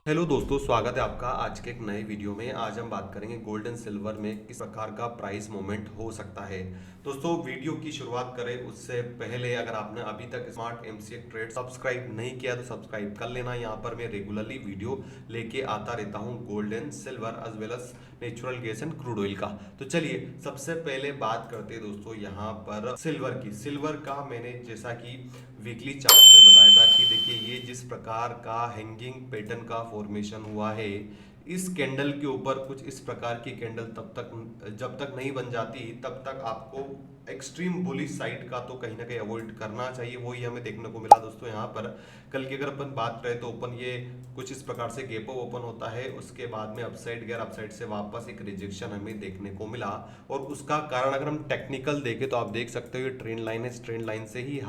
Hello दोस्तों, स्वागत है आपका आज के एक नए वीडियो में। आज हम बात करेंगे गोल्ड एंड सिल्वर में किस प्रकार का प्राइस मूवमेंट हो सकता है। दोस्तों, वीडियो की शुरुआत करें उससे पहले अगर आपने अभी तक स्मार्ट एमसीए ट्रेड सब्सक्राइब नहीं किया तो सब्सक्राइब कर लेना। यहाँ पर मैं रेगुलरली वीडियो लेके आता रहता हूँ gold and silver as well as natural gas and crude oil का। तो चलिए सबसे पहले बात करते हैं दोस्तों यहाँ पर सिल्वर की। सिल्वर का मैंने जैसा कि वीकली चार्ट में बताया था कि देखिए ये जिस प्रकार का हैंगिंग पैटर्न का फॉर्मेशन हुआ है, इस कैंडल के ऊपर कुछ इस प्रकार की कैंडल तब तक जब तक नहीं बन जाती तब तक आपको एक्सट्रीम बुलिश साइड का तो कहीं ना कहीं अवॉइड करना चाहिए। वही हमें देखने को मिला दोस्तों। यहाँ पर कल की अगर अपन बात करें तो ओपन ये कुछ इस प्रकार से गैप अप ओपन होता है, उसके बाद में अपसाइड गया, अपसाइड से वापस एक रिजेक्शन हमें देखने को मिला। और उसका कारण अगर हम टेक्निकल देखें तो आप देख सकते हो ये ट्रेंड लाइन है, इस ट्रेंड लाइन से ही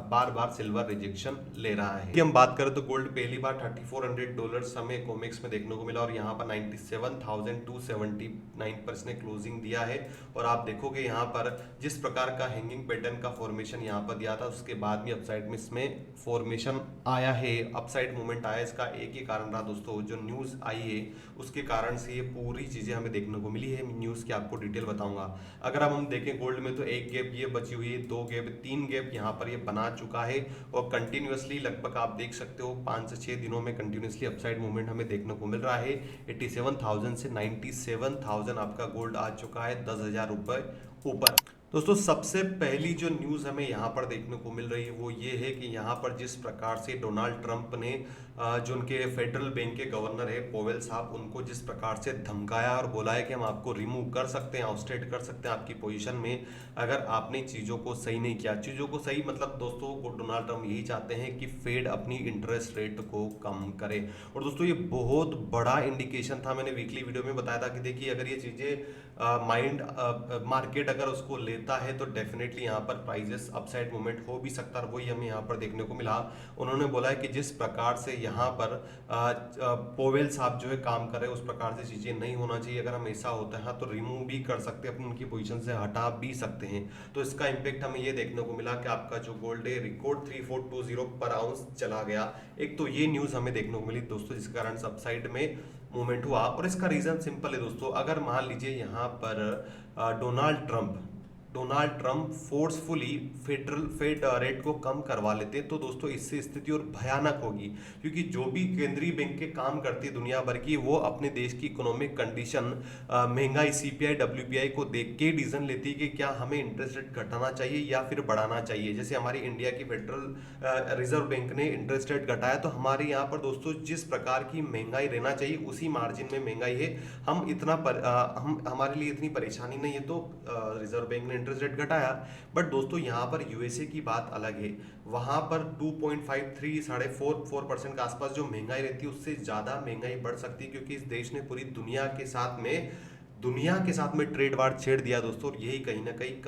बार बार सिल्वर रिजेक्शन ले रहा है। हम बात करें तो गोल्ड पहली बार $3400 हमें कॉमेक्स में देखने को मिला और यहाँ पर 97,279 पर इसने क्लोजिंग दिया है। और आप देखोगे यहाँ पर जिस प्रकार का हैंगिंग पैटर्न का फॉर्मेशन यहाँ पर दिया था, उसके बाद में अपसाइड में इसमें फॉर्मेशन आया है, अपसाइड मूवमेंट आया। इसका एक ही कारण रहा दोस्तों, जो न्यूज़ आई है उसके कारण से ये पूरी चीज़ें हमें देखने को मिली है। न्यूज़ की आपको डिटेल बताऊंगा। अगर अब हम देखें गोल्ड में तो एक गैप ये बची हुई है, दो गैप, तीन गैप यहाँ पर ये बना चुका है और कंटिन्यूअसली लगभग आप देख सकते हो 5 से 6 दिनों में कंटिन्यूअसली अपसाइड मूवमेंट हमें देखने को मिल रहा है। 87,000 से 97,000 आपका गोल्ड आ चुका है, 10,000 रुपये ऊपर। दोस्तों, सबसे पहली जो न्यूज़ हमें यहाँ पर देखने को मिल रही है वो ये है कि यहाँ पर जिस प्रकार से डोनाल्ड ट्रंप ने जो उनके फेडरल बैंक के गवर्नर है पोवेल साहब, उनको जिस प्रकार से धमकाया और बोला है कि हम आपको रिमूव कर सकते हैं, आउटस्टेट कर सकते हैं आपकी पोजीशन में अगर आपने चीज़ों को सही नहीं किया। चीज़ों को सही मतलब दोस्तों डोनाल्ड ट्रंप यही चाहते हैं कि फेड अपनी इंटरेस्ट रेट को कम करे। और दोस्तों ये बहुत बड़ा इंडिकेशन था, मैंने वीकली वीडियो में बताया था कि देखिए अगर ये चीज़ें मार्केट अगर उसको लेता है तो डेफिनेटली यहाँ पर प्राइजेस अपसाइड मूवमेंट हो भी सकता है। वही हमें यहाँ पर देखने को मिला। उन्होंने बोला है कि जिस प्रकार से यहाँ पर पोवेल साहब जो है काम कर रहे हैं उस प्रकार से चीज़ें नहीं होना चाहिए। अगर हम ऐसा होता है तो रिमूव भी कर सकते हैं, अपनी उनकी पोजीशन से हटा भी सकते हैं। तो इसका इम्पेक्ट हमें ये देखने को मिला कि आपका जो गोल्ड है रिकॉर्ड 3420 पर आउंस चला गया। एक तो ये न्यूज़ हमें देखने को मिली दोस्तों, जिसके कारण अपसाइड में मूवमेंट हुआ। और इसका रीज़न सिंपल है दोस्तों, अगर मान लीजिए यहाँ पर Donald Trump forcefully Fed rate को कम करवा लेते तो दोस्तों इससे स्थिति और भयानक होगी। क्योंकि जो भी केंद्रीय बैंक के काम करती है दुनिया भर की, वो अपने देश की इकोनॉमिक कंडीशन, महंगाई, सीपीआई, डब्ल्यूपीआई को देख के डिसीजन लेती है कि क्या हमें इंटरेस्ट रेट घटाना चाहिए या फिर बढ़ाना चाहिए। जैसे हमारी इंडिया की फेडरल रिजर्व बैंक ने इंटरेस्ट रेट घटाया, तो हमारे यहाँ पर दोस्तों जिस प्रकार की महंगाई रहना चाहिए उसी मार्जिन में महंगाई है। हम हम हमारे लिए इतनी परेशानी नहीं है, तो रिजर्व बैंक ने इंटरेस्ट रेट घटाया। बट दोस्तों यहाँ पर यूएसए की बात अलग है। वहां पर 2.53 साढ़े 4% के आसपास जो महंगाई रहती है उससे ज्यादा महंगाई बढ़ सकती है, क्योंकि इस देश ने पूरी दुनिया के साथ में ट्रेड वार छेड़ दिया दोस्तों। और यही कहीं ना कहीं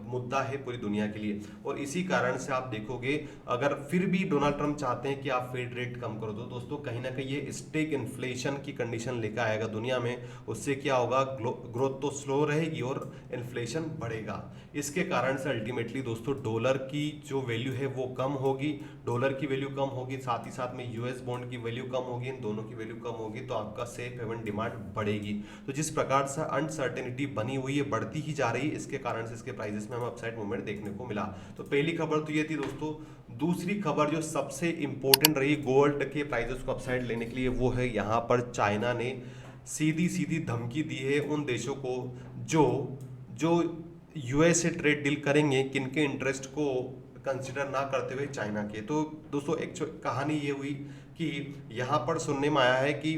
मुद्दा है पूरी दुनिया के लिए। और इसी कारण से आप देखोगे अगर फिर भी डोनाल्ड ट्रंप चाहते हैं कि आप फेड रेट कम करो तो दोस्तों कहीं ना कहीं ये स्टेक इन्फ्लेशन की कंडीशन लेकर आएगा दुनिया में। उससे क्या होगा, ग्रोथ तो स्लो रहेगी और इन्फ्लेशन बढ़ेगा। इसके कारण से अल्टीमेटली दोस्तों डॉलर की जो वैल्यू है वो कम होगी, डॉलर की वैल्यू कम होगी, साथ ही साथ में यूएस बॉन्ड की वैल्यू कम होगी, इन दोनों की वैल्यू कम होगी तो आपका सेफ हेवन डिमांड बढ़ेगी। तो जिस प्रकार से अनसर्टेनिटी बनी हुई है, बढ़ती ही जा रही है, इसके कारण से इसके प्राइसेस में हमें अपसाइड मूवमेंट देखने को मिला। तो पहली खबर तो ये थी दोस्तों। दूसरी खबर जो सबसे इंपॉर्टेंट रही गोल्ड के प्राइसेस को अपसाइड लेने के लिए, वो है यहाँ पर चाइना ने सीधी सीधी धमकी दी है उन देशों को जो जो यूएस से ट्रेड डील करेंगे, किनके इंटरेस्ट को कंसिडर ना करते हुए चाइना के। तो दोस्तों एक कहानी ये हुई कि यहाँ पर सुनने में आया है कि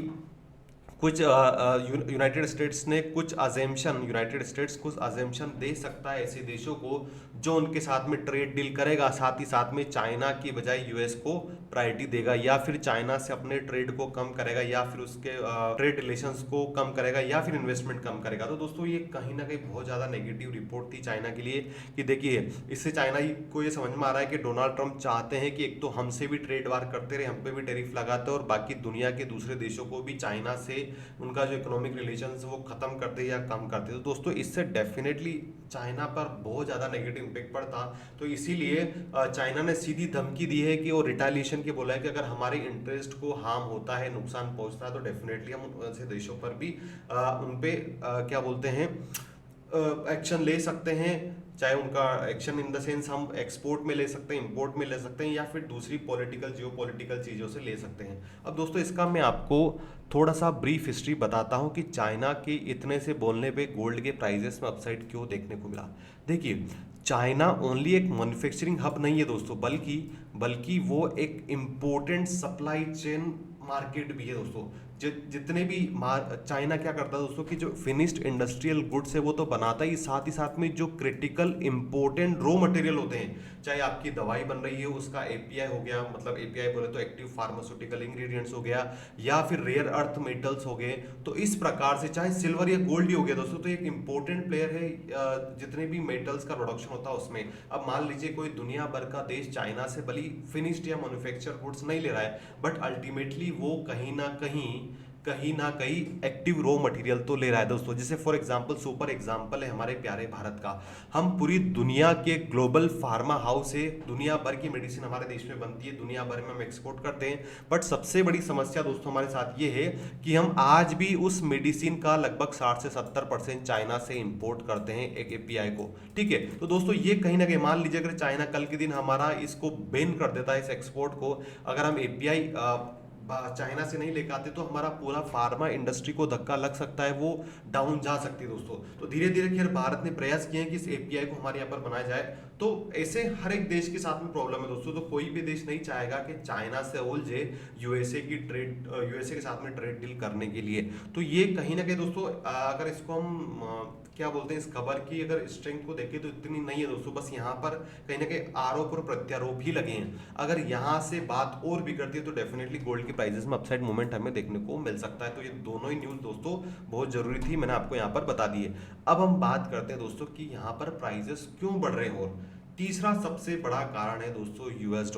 कुछ यूनाइटेड स्टेट्स कुछ अजेम्पशन दे सकता है ऐसे देशों को जो उनके साथ में ट्रेड डील करेगा, साथ ही साथ में चाइना की बजाय यूएस को प्रायोरिटी देगा, या फिर चाइना से अपने ट्रेड को कम करेगा, या फिर उसके ट्रेड रिलेशंस को कम करेगा, या फिर इन्वेस्टमेंट कम करेगा। तो दोस्तों ये कहीं ना कहीं बहुत ज़्यादा नेगेटिव रिपोर्ट थी चाइना के लिए कि देखिए इससे चाइना को ये समझ में आ रहा है कि डोनाल्ड ट्रंप चाहते हैं कि एक तो हमसे भी ट्रेड वार करते रहे, हम पे भी टैरिफ लगाते और बाकी दुनिया के दूसरे देशों को भी चाइना से उनका जो इकोनॉमिक रिलेशन वो खत्म करते या कम करते। तो दोस्तों इससे डेफिनेटली चाइना पर बहुत ज़्यादा नेगेटिव इम्पेक्ट पड़ता। तो इसीलिए चाइना ने सीधी धमकी दी है कि वो रिटालिएशन की बोला है कि अगर हमारे इंटरेस्ट को हार्म होता है, नुकसान पहुंचता है, तो डेफिनेटली हम ऐसे देशों पर भी उन पे क्या बोलते हैं एक्शन ले सकते हैं। चाहे उनका एक्शन इन द सेंस हम एक्सपोर्ट में ले सकते हैं, इंपोर्ट में ले सकते हैं, या फिर दूसरी पॉलिटिकल जियो पॉलिटिकल चीज़ों से ले सकते हैं। अब दोस्तों इसका मैं आपको थोड़ा सा ब्रीफ हिस्ट्री बताता हूं कि चाइना के इतने से बोलने पे गोल्ड के प्राइजेस में अपसाइड क्यों देखने को मिला। देखिए, चाइना ओनली एक मैन्युफैक्चरिंग हब नहीं है दोस्तों, बल्कि बल्कि वो एक इम्पोर्टेंट सप्लाई चेन मार्केट भी है दोस्तों। जितने भी चाइना क्या करता है दोस्तों कि जो फिनिश्ड इंडस्ट्रियल गुड्स है वो तो बनाता ही साथ में जो क्रिटिकल इंपॉर्टेंट रॉ मटेरियल होते हैं, चाहे आपकी दवाई बन रही है उसका एपीआई हो गया, मतलब एपीआई बोले तो एक्टिव फार्मास्यूटिकल इंग्रेडिएंट्स हो गया, या फिर रेयर अर्थ मेटल्स हो गए, तो इस प्रकार से चाहे सिल्वर या गोल्ड ही हो गया दोस्तों, तो एक इंपॉर्टेंट प्लेयर है जितने भी मेटल्स का प्रोडक्शन होता है उसमें। अब मान लीजिए कोई दुनिया भर का देश चाइना से भली फिनिश्ड या मैन्युफैक्चर गुड्स नहीं ले रहा है, बट अल्टीमेटली वो कहीं ना कहीं एक्टिव रॉ मटेरियल तो ले रहा है दोस्तों। जैसे फॉर एग्जांपल, सुपर एग्जांपल है हमारे प्यारे भारत का। हम पूरी दुनिया के ग्लोबल फार्मा हाउस है, दुनिया भर की मेडिसिन हमारे देश में बनती है, दुनिया भर में हम एक्सपोर्ट करते हैं, बट सबसे बड़ी समस्या दोस्तों हमारे साथ ये है कि हम आज भी उस मेडिसिन का लगभग 60 से 70% चाइना से इंपोर्ट करते हैं एक एपीआई को। ठीक है, तो दोस्तों ये कहीं ना कहीं मान लीजिए अगर चाइना कल के दिन हमारा इसको बैन कर देता है, इस एक्सपोर्ट को, अगर हम एपीआई चाइना से नहीं लेकर आते, तो हमारा पूरा फार्मा इंडस्ट्री को धक्का लग सकता है, वो डाउन जा सकती है दोस्तों। तो धीरे धीरे खैर भारत ने प्रयास किए हैं कि इस एपीआई को हमारे यहाँ पर बनाया जाए। तो ऐसे हर एक देश के साथ में प्रॉब्लम है दोस्तों, तो कोई भी देश नहीं चाहेगा कि चाइना से उलझे यूएसए के साथ में ट्रेड डील करने के लिए। तो ये कहीं ना कहीं दोस्तों अगर इसको हम क्या बोलते हैं, इस खबर की अगर स्ट्रेंथ को देखें तो इतनी नहीं है दोस्तों, बस यहाँ पर कहीं ना कहीं आरोप और प्रत्यारोप ही लगे हैं। अगर यहाँ से बात और बिगड़ती है तो डेफिनेटली गोल्ड के प्राइसेस में अपसाइड मूवमेंट हमें देखने को मिल सकता है। तो ये दोनों ही न्यूज़ दोस्तों बहुत जरूरी थी, मैंने आपको यहाँ पर बता दी है। अब हम बात करते हैं दोस्तों कि यहाँ पर प्राइसेस क्यों बढ़ रहे हैं। और तीसरा सबसे बड़ा कारण है दोस्तों यूएस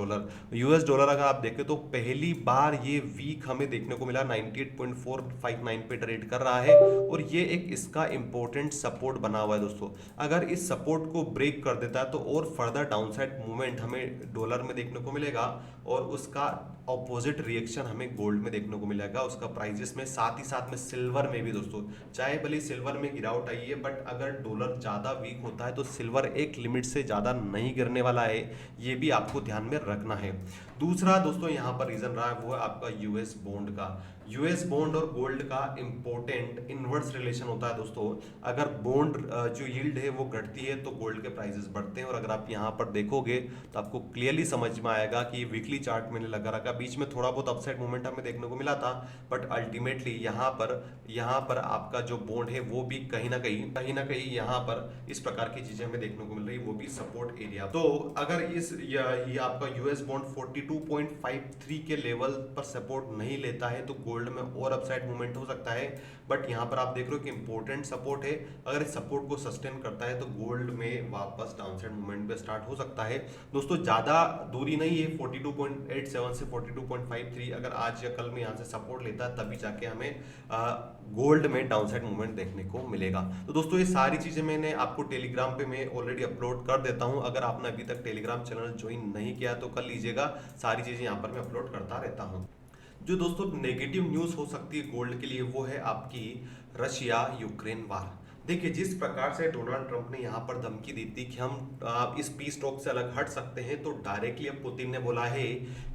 डॉलर अगर आप देखें तो पहली बार ये वीक हमें देखने को मिला 98.459 पे ट्रेड कर रहा है, और ये एक इसका इंपॉर्टेंट सपोर्ट बना हुआ है दोस्तों। अगर इस सपोर्ट को ब्रेक कर देता है तो और फर्दर डाउनसाइड मूवमेंट हमें डॉलर में देखने को मिलेगा, और उसका ऑपोजिट रिएक्शन हमें गोल्ड में देखने को मिलेगा, उसका प्राइजेस में, साथ ही साथ में सिल्वर में भी दोस्तों। चाहे भले सिल्वर में गिरावट आई है, बट अगर डॉलर ज़्यादा वीक होता है तो सिल्वर एक लिमिट से ज़्यादा नहीं गिरने वाला है, ये भी आपको ध्यान में रखना है। दूसरा दोस्तों यहाँ पर रीजन रहा है वो है आपका यूएस बॉन्ड का। यूएस बॉन्ड और गोल्ड का इंपॉर्टेंट इनवर्स रिलेशन होता है दोस्तों। अगर बॉन्ड जो यील्ड है वो घटती है तो गोल्ड के प्राइसेस बढ़ते हैं, और अगर आप यहाँ पर देखोगे तो आपको क्लियरली समझ में आएगा कि वीकली चार्ट मैंने लगा रखा, बीच में थोड़ा बहुत अपसाइड मूवमेंट हमें देखने को मिला था, बट अल्टीमेटली यहाँ पर आपका जो बॉन्ड है वो भी कहीं ना कहीं यहाँ पर इस प्रकार की चीजें हमें देखने को मिल रही है, वो भी सपोर्ट एरिया। तो अगर ये आपका यूएस बॉन्ड 42.53 के लेवल पर सपोर्ट नहीं लेता है तो गोल्ड में और अपसाइड मूवमेंट हो सकता है, बट यहाँ पर आप देख रहे हो कि इंपॉर्टेंट सपोर्ट है, अगर इस सपोर्ट को सस्टेन करता है तो गोल्ड में वापस डाउनसाइड मूवमेंट पे स्टार्ट हो सकता है दोस्तों। ज्यादा दूरी नहीं है, 42.87 से 42.53 अगर आज या कल में यहाँ से सपोर्ट लेता है तभी जाके हमें गोल्ड में डाउनसाइड मूवमेंट देखने को मिलेगा। तो दोस्तों ये सारी चीजें मैंने आपको टेलीग्राम पे मैं ऑलरेडी अपलोड कर देता हूँ, अगर आपने अभी तक टेलीग्राम चैनल ज्वाइन नहीं किया तो कर लीजिएगा, सारी चीजें यहाँ पर मैं अपलोड करता रहता हूँ। जो दोस्तों नेगेटिव न्यूज हो सकती है गोल्ड के लिए वो है आपकी रशिया यूक्रेन वार। देखिए, जिस प्रकार से डोनाल्ड ट्रंप ने यहाँ पर धमकी दी थी कि हम इस पीस टॉक से अलग हट सकते हैं, तो डायरेक्टली अब पुतिन ने बोला है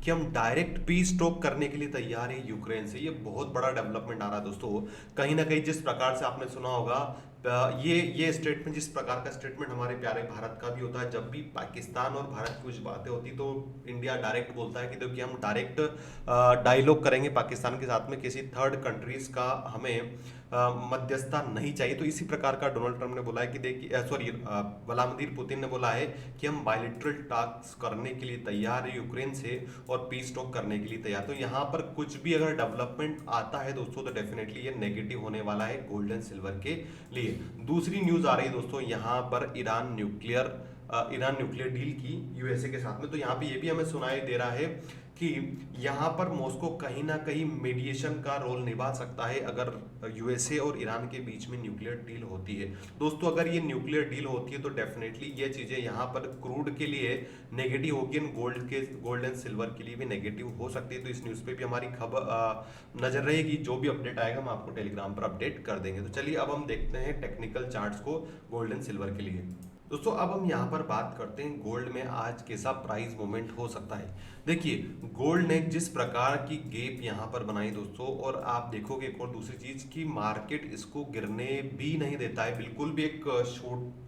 कि हम डायरेक्ट पीस टॉक करने के लिए तैयार है यूक्रेन से। ये बहुत बड़ा डेवलपमेंट आ रहा है दोस्तों। कहीं ना कहीं जिस प्रकार से आपने सुना होगा ये स्टेटमेंट, जिस प्रकार का स्टेटमेंट हमारे प्यारे भारत का भी होता है, जब भी पाकिस्तान और भारत की कुछ बातें होती तो इंडिया डायरेक्ट बोलता है कि देखिए हम डायरेक्ट डायलॉग करेंगे पाकिस्तान के साथ में, किसी थर्ड कंट्रीज का हमें मध्यस्थता नहीं चाहिए। तो इसी प्रकार का डोनाल्ड ट्रंप ने बोला है कि देखिए व्लादिमीर पुतिन ने बोला है कि हम बायलैटरल टॉक्स करने के लिए तैयार है यूक्रेन से और पीस टॉक करने के लिए तैयार। तो यहाँ पर कुछ भी अगर डेवलपमेंट आता है दोस्तों तो डेफिनेटली ये नेगेटिव होने वाला है गोल्ड एंड सिल्वर के लिए। दूसरी न्यूज आ रही है दोस्तों, यहाँ पर Iran nuclear Iran nuclear deal की यूएसए के साथ में। तो यहाँ पे ये भी हमें सुनाई दे रहा है कि यहाँ पर मॉस्को कहीं ना कहीं मीडिएशन का रोल निभा सकता है अगर यूएसए और ईरान के बीच में न्यूक्लियर डील होती है। दोस्तों अगर ये न्यूक्लियर डील होती है तो डेफिनेटली ये चीजें यहाँ पर क्रूड के लिए नेगेटिव होगी, गोल्ड एंड सिल्वर के लिए भी नेगेटिव हो सकती है। तो इस न्यूज़ पे भी हमारी खबर नजर रहेगी, जो भी अपडेट आएगा हम आपको टेलीग्राम पर अपडेट कर देंगे। तो चलिए अब हम देखते हैं टेक्निकल चार्ट्स को गोल्ड एंड सिल्वर के लिए। दोस्तों अब हम यहाँ पर बात करते हैं गोल्ड में आज कैसा प्राइस मूवमेंट हो सकता है। देखिए गोल्ड ने जिस प्रकार की गैप यहाँ पर बनाई दोस्तों, और आप देखोगे एक और दूसरी चीज की मार्केट इसको गिरने भी नहीं देता है, बिल्कुल भी एक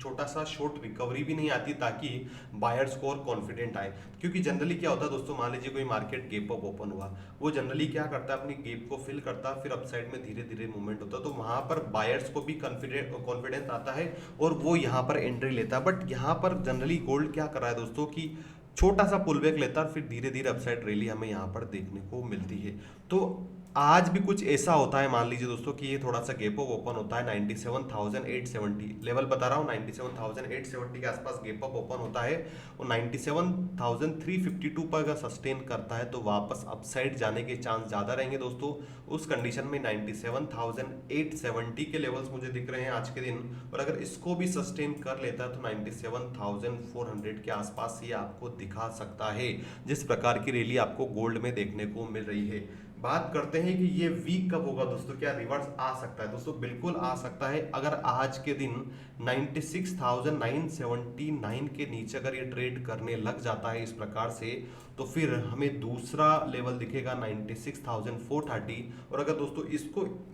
छोटा सा शॉर्ट रिकवरी भी नहीं आती ताकि बायर्स को और कॉन्फिडेंट आए। क्योंकि जनरली क्या होता है दोस्तों, मान लीजिए कोई मार्केट गैप अप ओपन हुआ, वो जनरली क्या करता है अपनी गैप को फिल करता है, फिर अपसाइड में धीरे धीरे मूवमेंट होता है, तो वहां पर बायर्स को भी कॉन्फिडेंस आता है और वो यहाँ पर एंट्री लेता है। बट यहाँ पर जनरली गोल्ड क्या कर रहा है दोस्तों कि छोटा सा पुल बैक लेता है, फिर धीरे धीरे अपसाइड रैली हमें यहाँ पर देखने को मिलती है। तो आज भी कुछ ऐसा होता है, मान लीजिए दोस्तों कि ये थोड़ा सा गैप अप ओपन होता है 97,870 लेवल बता रहा हूँ, 97,870 के आसपास गैप अप ओपन होता है और 97,352 पर अगर सस्टेन करता है तो वापस अपसाइड जाने के चांस ज्यादा रहेंगे दोस्तों। उस कंडीशन में 97,870 के लेवल्स मुझे दिख रहे हैं आज के दिन, और अगर इसको भी सस्टेन कर लेता है तो 97,400 के आसपास ये आपको दिखा सकता है, जिस प्रकार की रैली आपको गोल्ड में देखने को मिल रही है। बात करते हैं कि ये वीक कब होगा दोस्तों, क्या रिवर्स आ सकता है? दोस्तों बिल्कुल आ सकता है। अगर आज के दिन 96,979 के नीचे अगर ये ट्रेड करने लग जाता है इस प्रकार से, तो फिर हमें दूसरा लेवल दिखेगा 96,430। और अगर दोस्तों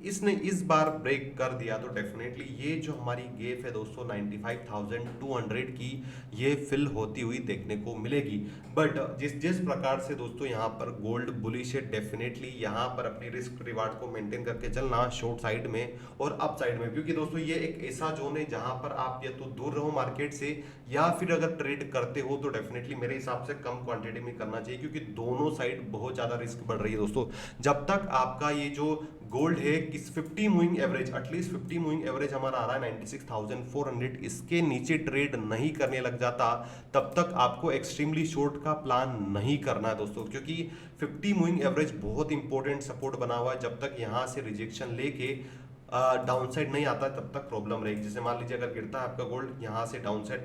इसने इस बार ब्रेक कर दिया तो डेफिनेटली ये जो हमारी गैप है दोस्तों 95,200 की, ये फिल होती हुई देखने को मिलेगी। बट जिस प्रकार से दोस्तों यहाँ पर गोल्ड बुलिश है, डेफिनेटली यहाँ पर अपनी रिस्क रिवार्ड को मेंटेन करके चलना शॉर्ट साइड में और अप साइड में, क्योंकि दोस्तों ये एक ऐसा जोन है जहां पर आप या तो दूर रहो मार्केट से, या फिर अगर ट्रेड करते हो तो डेफिनेटली मेरे हिसाब से कम क्वांटिटी में करना चाहिए, क्योंकि दोनों साइड बहुत ज्यादा रिस्क बढ़ रही है दोस्तों। जब तक आपका ये जो गोल्ड है किस 50 moving average, at least 50 moving average हमारा आ रहा है 96,400, इसके नीचे ट्रेड नहीं करने लग जाता तब तक आपको एक्सट्रीमली शॉर्ट का प्लान नहीं करना है दोस्तों, क्योंकि 50 मूविंग एवरेज बहुत इंपॉर्टेंट सपोर्ट बना हुआ है। जब तक यहाँ से रिजेक्शन लेके डाउनसाइड नहीं आता तब तक प्रॉब्लम रहेगी। जैसे मान लीजिए अगर गिरता है आपका गोल्ड, यहाँ से डाउनसाइड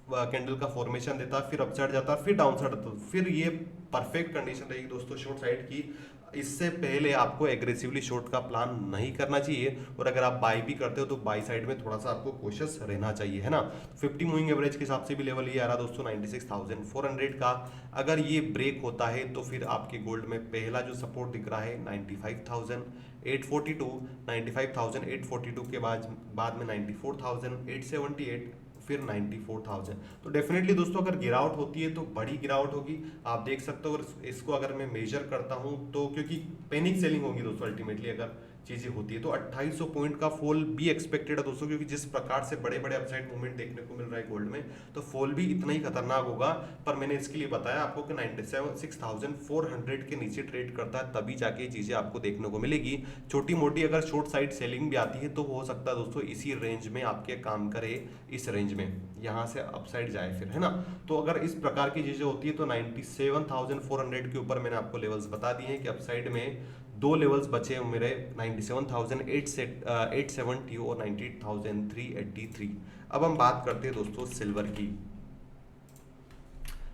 कैंडल का फॉर्मेशन देता है, फिर अपसाइड जाता है, फिर डाउनसाइड आता है, फिर ये परफेक्ट कंडीशन रहेगी दोस्तों शॉर्ट साइड की। इससे पहले आपको एग्रेसिवली शॉर्ट का प्लान नहीं करना चाहिए, और अगर आप बाई भी करते हो तो बाई साइड में थोड़ा सा आपको कोशिश रहना चाहिए, है ना। 50 मूविंग एवरेज के हिसाब से भी लेवल ये आ रहा दोस्तों 96,400 का। अगर ये ब्रेक होता है तो फिर आपके गोल्ड में पहला जो सपोर्ट दिख रहा है 95,842, 95,842 के बाद में 94,878, फिर 94,000। तो डेफिनेटली दोस्तों अगर गिरावट होती है तो बड़ी गिरावट होगी, आप देख सकते हो। अगर इसको अगर मैं मेजर करता हूं तो, क्योंकि पैनिक सेलिंग होगी दोस्तों अल्टीमेटली अगर चीजें होती है, तो 2800 पॉइंट का फॉल भी एक्सपेक्टेड है दोस्तों, क्योंकि जिस प्रकार से बड़े बड़े अपसाइड मूवमेंट देखने को मिल रहा है गोल्ड में, तो फॉल भी इतना ही खतरनाक होगा। पर मैंने इसके लिए बताया आपको कि 96,400 के नीचे ट्रेड करता है तभी जाके ये चीजें आपको देखने को मिलेगी। छोटी मोटी अगर शॉर्ट साइड सेलिंग भी आती है तो हो सकता है दोस्तों इसी रेंज में आपके काम करे, इस रेंज में यहाँ से अपसाइड जाए फिर, है ना। तो अगर इस प्रकार की चीजें होती है तो 97,400 के ऊपर मैंने आपको लेवल्स बता दिए हैं कि अपसाइड में दो लेवल्स बचे हैं मेरे 97,870 और 98,383। अब हम बात करते हैं दोस्तों सिल्वर की।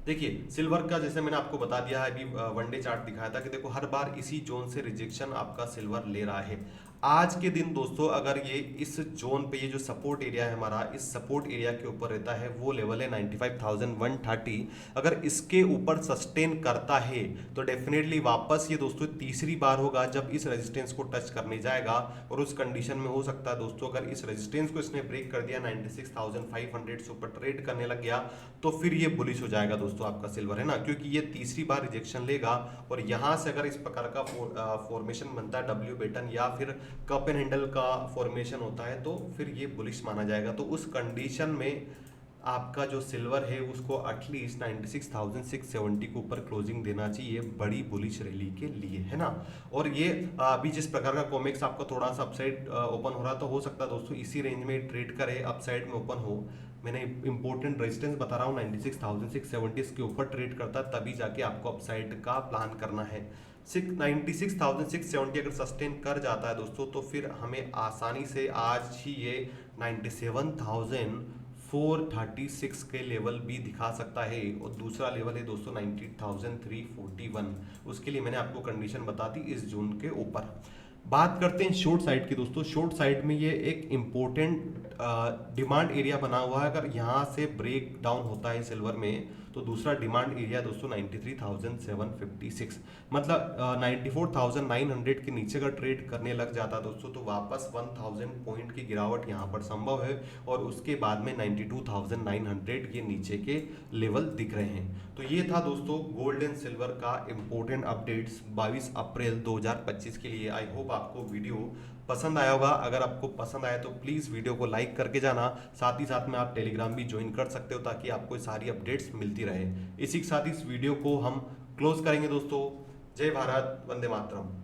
देखिए सिल्वर का जैसे मैंने आपको बता दिया है, अभी वनडे चार्ट दिखाया था कि देखो हर बार इसी जोन से रिजेक्शन आपका सिल्वर ले रहा है। आज के दिन दोस्तों अगर ये इस जोन पे, ये जो सपोर्ट एरिया है हमारा, इस सपोर्ट एरिया के ऊपर रहता है, वो लेवल है 95,130, अगर इसके ऊपर सस्टेन करता है तो डेफिनेटली वापस ये दोस्तों तीसरी बार होगा जब इस रेजिस्टेंस को टच करने जाएगा। और उस कंडीशन में हो सकता है दोस्तों अगर इस रेजिस्टेंस को इसने ब्रेक कर दिया 96,500 से ऊपर ट्रेड करने लग गया तो फिर ये बुलिश हो जाएगा दोस्तों आपका सिल्वर, है ना, क्योंकि ये तीसरी बार रिजेक्शन लेगा। और यहां से अगर इस प्रकार का फॉर्मेशन बनता है डब्ल्यू बेटन या फिर कप एंड हैंडल का फॉर्मेशन होता है तो फिर ये बुलिश माना जाएगा। तो उस कंडीशन में आपका जो सिल्वर है उसको एटलीस्ट 96,670 के ऊपर क्लोजिंग देना चाहिए बड़ी बुलिश रैली के लिए, है ना। और ये अभी जिस प्रकार का कॉमेक्स आपका थोड़ा सा अपसाइड ओपन हो रहा तो हो सकता है दोस्तों इसी रेंज में ट्रेड करे, अपसाइड में ओपन हो। मैंने इंपॉर्टेंट रेजिस्टेंस बता रहा हूँ 96,670 इसके ऊपर ट्रेड करता है, तभी जाके आपको अपसाइड का प्लान करना है। 96,670 अगर सस्टेन कर जाता है दोस्तों, तो फिर हमें आसानी से आज ही ये 97,436 के लेवल भी दिखा सकता है। और दूसरा लेवल है दोस्तों 90,341, उसके लिए मैंने आपको कंडीशन बता दी इस जोन के ऊपर। बात करते हैं शॉर्ट साइड की दोस्तों। शॉर्ट साइड में ये एक इम्पोर्टेंट डिमांड एरिया बना हुआ है। अगर यहाँ से ब्रेक डाउन होता है सिल्वर में, तो दूसरा डिमांड एरिया दोस्तों 93,756, मतलब 94,900 के नीचे का ट्रेड करने लग जाता है दोस्तों, तो वापस 1000 पॉइंट की गिरावट यहाँ पर संभव है। और उसके बाद में 92,900 ये नीचे के लेवल दिख रहे हैं। तो ये था दोस्तों गोल्ड एंड सिल्वर का इंपॉर्टेंट अपडेट्स 22 अप्रैल 2025 के लिए। आई होप आपको वीडियो पसंद आया होगा। अगर आपको पसंद आया तो प्लीज़ वीडियो को लाइक करके जाना। साथ ही साथ में आप टेलीग्राम भी ज्वाइन कर सकते हो, ताकि आपको सारी अपडेट्स मिलती रहे। इसी के साथ इस वीडियो को हम क्लोज करेंगे दोस्तों। जय भारत, वंदे मातरम।